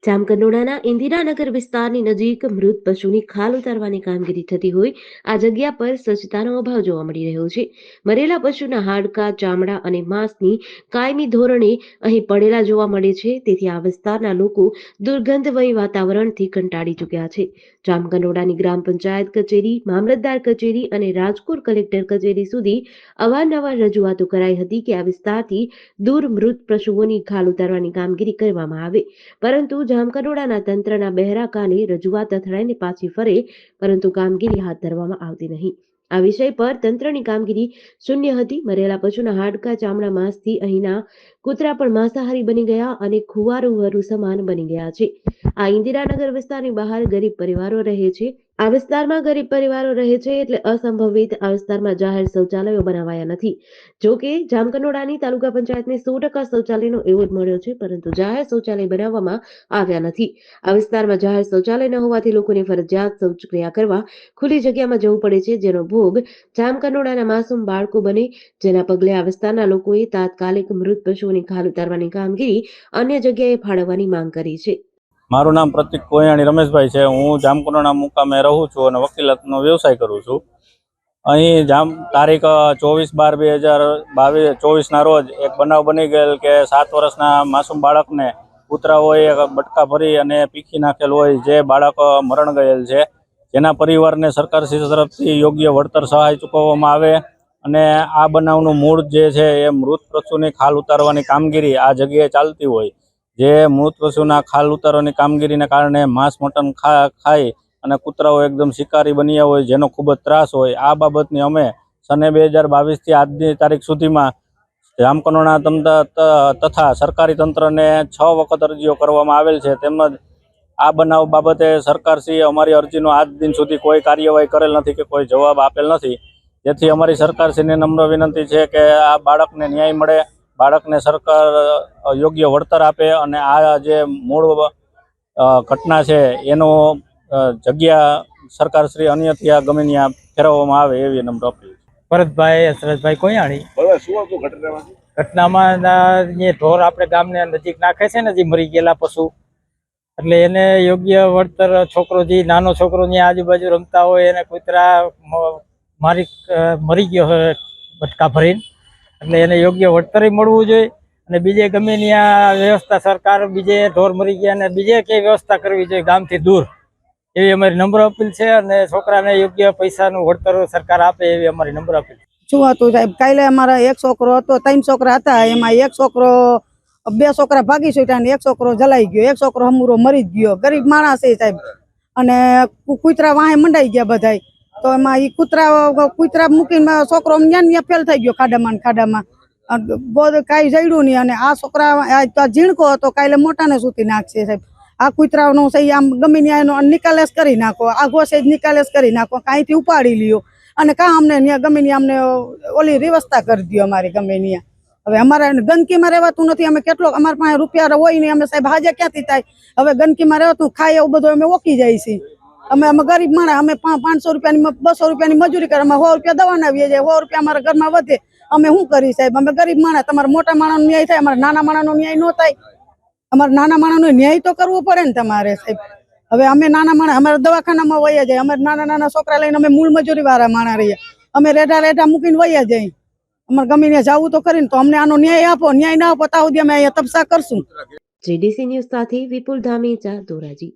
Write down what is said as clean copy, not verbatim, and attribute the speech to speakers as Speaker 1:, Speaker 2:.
Speaker 1: જામકંડોળાના ઇન્દિરાનગર વિસ્તારની નજીક મૃત પશુની ખાલ ઉતારવાની કામગીરી થતી હોય આ જગ્યા પર સ્વચ્છતાનો અભાવ જોવા મળી રહ્યો છે. મરેલા પશુના હાડકા, ચામડા અને માંસની કાયમી ધોરણે અહીં પડેલા જોવા મળે છે. તેથી આ વિસ્તારના લોકો દુર્ગંધમય વાતાવરણથી કંટાળી ચૂક્યા છે. જામકંડોળાની ગ્રામ પંચાયત કચેરી, મામલતદાર કચેરી અને રાજકોટ કલેક્ટર કચેરી સુધી અવારનવાર રજૂઆતો કરાઈ હતી કે આ વિસ્તારથી દૂર મૃત પશુઓની ખાલ ઉતારવાની કામગીરી કરવામાં આવે, પરંતુ જામકંડોળાના તંત્રના બહેરા કાને રજૂઆત અથડાઈને પાછી ફરે, પરંતુ કામગીરી હાથ ધરવામાં આવતી નહીં. આ વિષય પર તંત્રની કામગીરી શૂન્ય હતી. મરેલા પશુના હાડકા, ચામડા, માંસથી અહીંના કૂતરા પણ માંસાહારી બની ગયા અને ખુવારું સમાન બની ગયા છે. આ ઇન્દિરાનગર વિસ્તારની બહાર ગરીબ પરિવારો રહે છે. આ વિસ્તારમાં ગરીબ પરિવારો રહે છે એટલે અસંભવિત આ વિસ્તારમાં જાહેર શૌચાલયો બનાવાયા નથી. જો કે જામકંડોળાની તાલુકા પંચાયતને 100% શૌચાલયનો એવોર્ડ મળ્યો છે, પરંતુ જાહેર શૌચાલય બનાવવામાં આવ્યા નથી. આ વિસ્તારમાં જાહેર શૌચાલય ન હોવાથી લોકોને ફરજિયાત શૌચક્રિયા કરવા ખુલ્લી જગ્યામાં જવું પડે છે, જેનો ભોગ જામકંડોળાના માસૂમ બાળકો બને, જેના પગલે આ વિસ્તારના લોકોએ તાત્કાલિક મૃત પશુઓની ખાલ ઉતારવાની કામગીરી અન્ય જગ્યાએ ફાળવવાની માંગ કરી છે.
Speaker 2: મારું નામ પ્રતિક કોયાણી રમેશભાઈ છે. હું જામકંડોળા મુકામે રહું છું અને વકીલાતનો વ્યવસાય કરું છું. અહીં તારીખ 24/12/2024 રોજ એક બનાવ બની ગયેલ કે 7 વર્ષના માસૂમ બાળકને કૂતરાઓએ બટકા ભરી અને પીખી નાખેલ હોય, જે બાળક મરણ ગયેલ છે. જેના પરિવારને સરકારશ્રી તરફથી યોગ્ય વળતર સહાય ચૂકવવામાં આવે અને આ બનાવનું મૂળ જે છે એ મૃત પશુની ખાલ ઉતારવાની કામગીરી આ જગ્યાએ ચાલતી હોય. જે મૃત પશુના ખાલ ઉતારવાની કામગીરીને કારણે માંસ મટન ખાઈ અને કૂતરાઓ એકદમ શિકારી બન્યા હોય, જેનો ખૂબ જ ત્રાસ હોય. આ બાબતની અમે સને 2022થી આજની તારીખ સુધીમાં જામકંડોળા તથા સરકારી તંત્રને 6 વખત અરજીઓ કરવામાં આવેલ છે. તેમજ આ બનાવ બાબતે સરકારશ્રીએ અમારી અરજીનો આજ દિન સુધી કોઈ કાર્યવાહી કરેલ નથી કે કોઈ જવાબ આપેલ નથી. જેથી અમારી સરકારશ્રીને નમ્ર વિનંતી છે કે આ બાળકને ન્યાય મળે, બાળકને સરકાર યોગ્ય વળતર આપે અને આ જે મૂળ ઘટના છે એનો જગ્યા સરકારશ્રી અન્યથી ગમે ત્યાં ફેરવવામાં આવે એવી નમ્ર અપીલ.
Speaker 3: ભરતભાઈ હસરતભાઈ કોયાણી. ઘટનામાં જે ઢોર આપણે ગામને નજીક નાખે છે ને, જે મરી ગયેલા પશુ, એટલે એને યોગ્ય વળતર, છોકરો જે નાનો છોકરો ત્યાં આજુબાજુ રમતા હોય એને કૂતરા મરી ગયો હોય બટકા ભરીને, એટલે એને યોગ્ય વળતર મળવું જોઈએ. અને બીજે ગમે ત્યાં વ્યવસ્થા સરકાર બીજે ઢોર મરી ગયા અને બીજે કઈ વ્યવસ્થા કરવી જોઈએ ગામથી દૂર, એવી અમારી નમ્ર અપીલ છે. અને છોકરાને યોગ્ય પૈસાનું વળતર સરકાર આપે એવી અમારી નમ્ર અપીલ.
Speaker 4: શું હતું સાહેબ, કાલે અમારા એક છોકરો હતો, 3 છોકરા હતા, એમાં એક છોકરો 2 છોકરા ભાગી છૂટ્યા અને એક છોકરો જલાઈ ગયો, એક છોકરો હમુરો મરી જ ગયો. ગરીબ માણસ છે સાહેબ. અને કૂતરા વાહે મંડાઈ ગયા બધાય. તો એમાં એ કૂતરા મૂકીને છોકરો ન્યા ફેલ થઈ ગયો ખાડામાં. કાંઈ જડ્યું નહીં. અને આ છોકરા ઝીણકો હતો, કાલે મોટાને સૂતી નાખશે સાહેબ. આ કૂતરાનો સહી આમ ગમે ત્યાં એનો નિકાલેશ કરી નાખો, આ ઘોસે જ નિકાલેશ કરી નાખો, કાંઈથી ઉપાડી લ્યો અને કાં અમને ત્યાં ગમે ત્યાં અમને ઓલી વ્યવસ્થા કરી દો અમારી ગમે ત્યાં. હવે અમારે ગંદકીમાં રહેવાતું નથી. અમે કેટલો અમારા પાસે રૂપિયા હોય નહીં, અમે સાહેબ હાજર ક્યાંથી થાય? હવે ગંદકીમાં રહેવાતું ખાય એવું બધું અમે ઓકી જાય છીએ. અમે ગરીબ માણસ, અમે 500 રૂપિયાની 200 રૂપિયાની મજૂરી કરે, અમે 100 રૂપિયા દવાના આવીએ જાય, 100 રૂપિયા અમારા ઘરમાં વધે, અમે શું કરી સાહેબ? અમે ગરીબ માણસ. તમારા મોટા માણસનો ન્યાય થાય, અમારા નાના માણસનો ન્યાય ન થાય? અમારે નાના માણસનો ન્યાય તો કરવો પડે ને તમારે સાહેબ. હવે અમે નાના માણસ, અમારા દવાખાનામાં વયા જાય, અમારે નાના છોકરા લઈને અમે મૂળ મજૂરી વાળા માણસ રહીએ, અમે રેઢા મૂકીને વયા જાય. અમારે ગમે ત્યાં જવું તો કરીને તો અમને આનો ન્યાય આપો. ન્યાય ના આપો તો સુધી અમે અહીંયા તપસા કરશું.
Speaker 1: GDC ન્યૂઝ સાથે વિપુલ ધામેચા, ધોરાજી.